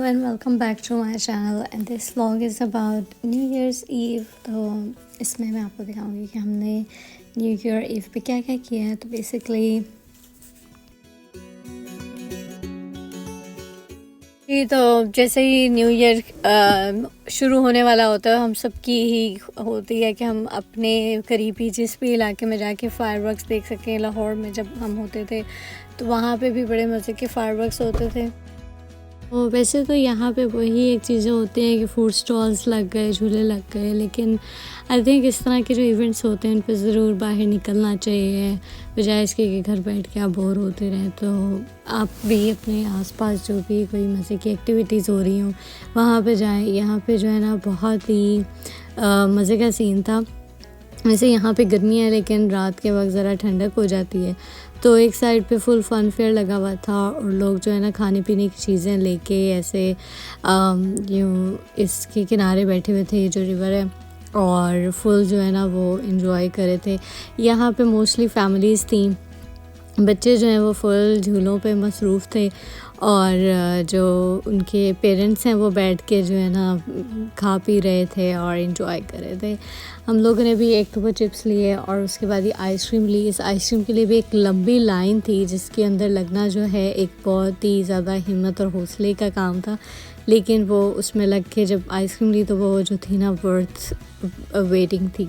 and welcome back to my channel and this vlog is about New Year's Eve। तो इसमें मैं आपको दिखाऊंगी कि हमने न्यू ईयर ईव पे क्या क्या किया है। तो बेसिकली तो जैसे ही न्यू ईयर शुरू होने वाला होता है, हम सब की ही होती है कि हम अपने करीबी जिस भी इलाके में जाके फायरवर्क्स देख सकें। लाहौर में जब हम होते थे तो वहाँ पे भी बड़े मज़े के फायरवर्क्स होते थे। तो वैसे तो यहाँ पे वही एक चीज़ें होती हैं कि फूड स्टॉल्स लग गए, झूले लग गए, लेकिन आई थिंक इस तरह के जो इवेंट्स होते हैं उन पर ज़रूर बाहर निकलना चाहिए, बजाय इसके कि घर बैठ के आप बोर होते रहें। तो आप भी अपने आसपास जो भी कोई मज़े की एक्टिविटीज़ हो रही हों वहाँ पे जाएं। यहाँ पे जो है ना बहुत ही मज़े का सीन था। वैसे यहाँ पे गर्मी है लेकिन रात के वक्त ज़रा ठंडक हो जाती है। तो एक साइड पे फुल फन फेयर लगा हुआ था और लोग जो है ना खाने पीने की चीज़ें लेके ऐसे यूँ इसके किनारे बैठे हुए थे, ये जो रिवर है, और फुल जो है ना वो इन्जॉय कर रहे थे। यहाँ पे मोस्टली फैमिलीज़ थी, बच्चे जो हैं वो फुल झूलों पे मसरूफ़ थे और जो उनके पेरेंट्स हैं वो बैठ के जो है ना खा पी रहे थे और इन्जॉय कर रहे थे। हम लोगों ने भी एक दो चिप्स लिए और उसके बाद ये आइसक्रीम ली। इस आइसक्रीम के लिए भी एक लंबी लाइन थी जिसके अंदर लगना जो है एक बहुत ही ज़्यादा हिम्मत और हौसले का काम था, लेकिन वो उसमें लग के जब आइसक्रीम ली तो वो जो थी ना वर्थ वेटिंग थी।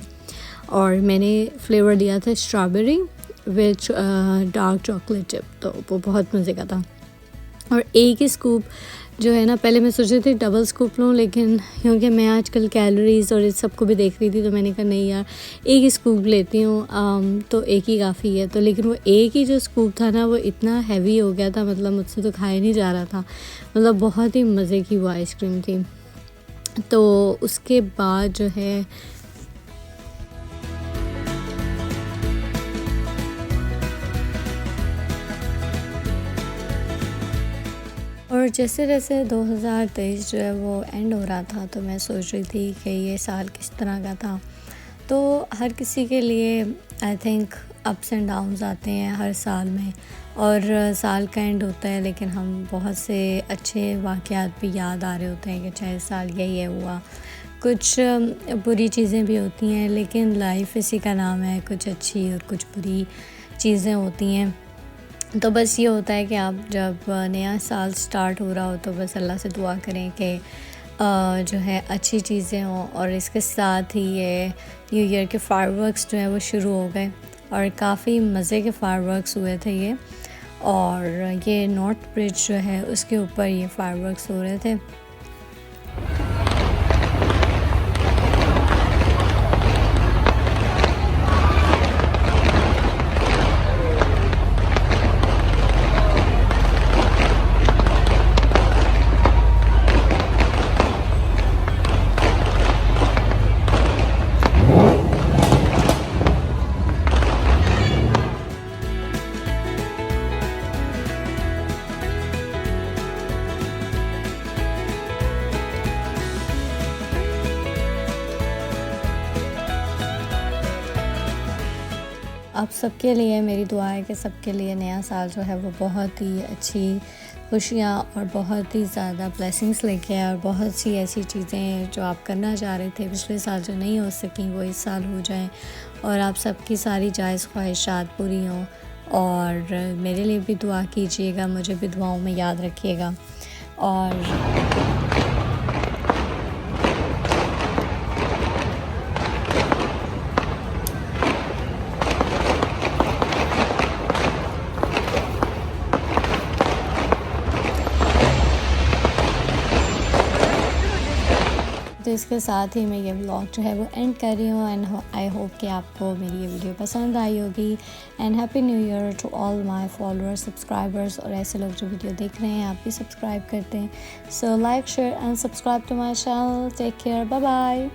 और मैंने फ्लेवर लिया था स्ट्रॉबेरी विच डार्क चॉकलेट चिप, तो वो बहुत मज़े का था। और एक ही स्कूप जो है ना, पहले मैं सोच रही थी डबल स्कूप लूँ, लेकिन क्योंकि मैं आजकल कैलोरीज़ और इस सब को भी देख रही थी तो मैंने कहा नहीं यार, एक ही स्कूप लेती हूँ, तो एक ही काफ़ी है। तो लेकिन वो एक ही जो स्कूप था ना वो इतना हैवी हो गया था, मतलब मुझसे तो खाया नहीं जा रहा था। मतलब बहुत ही मज़े की वो आइसक्रीम थी। तो उसके बाद जो है और जैसे जैसे 2023 जो है वो एंड हो रहा था तो मैं सोच रही थी कि ये साल किस तरह का था। तो हर किसी के लिए I think ups and downs आते हैं हर साल में, और साल का एंड होता है लेकिन हम बहुत से अच्छे वाक़यात भी याद आ रहे होते हैं कि अच्छा इस साल ये हुआ। कुछ बुरी चीज़ें भी होती हैं, लेकिन लाइफ इसी का नाम है, कुछ अच्छी और कुछ बुरी चीज़ें होती हैं। तो बस ये होता है कि आप जब नया साल स्टार्ट हो रहा हो तो बस अल्लाह से दुआ करें कि जो है अच्छी चीज़ें हों। और इसके साथ ही ये न्यू ईयर के फायरवर्क्स जो हैं वो शुरू हो गए और काफ़ी मज़े के फायरवर्क्स हुए थे ये। और ये नॉर्थ ब्रिज जो है उसके ऊपर ये फायरवर्क्स हो रहे थे। आप सबके लिए मेरी दुआ है कि सबके लिए नया साल जो है वो बहुत ही अच्छी खुशियाँ और बहुत ही ज़्यादा ब्लेसिंग्स लेके आए, और बहुत सी ऐसी चीज़ें जो आप करना चाह रहे थे पिछले साल जो नहीं हो सकें वो इस साल हो जाएं, और आप सबकी सारी जायज़ ख्वाहिशात पूरी हों। और मेरे लिए भी दुआ कीजिएगा, मुझे भी दुआओं में याद रखिएगा। और तो इसके साथ ही मैं ये व्लॉग जो है वो एंड कर रही हूँ, एंड आई होप कि आपको मेरी ये वीडियो पसंद आई होगी। And happy new year to all my followers, subscribers, और ऐसे लोग जो वीडियो देख रहे हैं आप भी सब्सक्राइब करते हैं। So like share and subscribe to my channel. Take care, bye bye.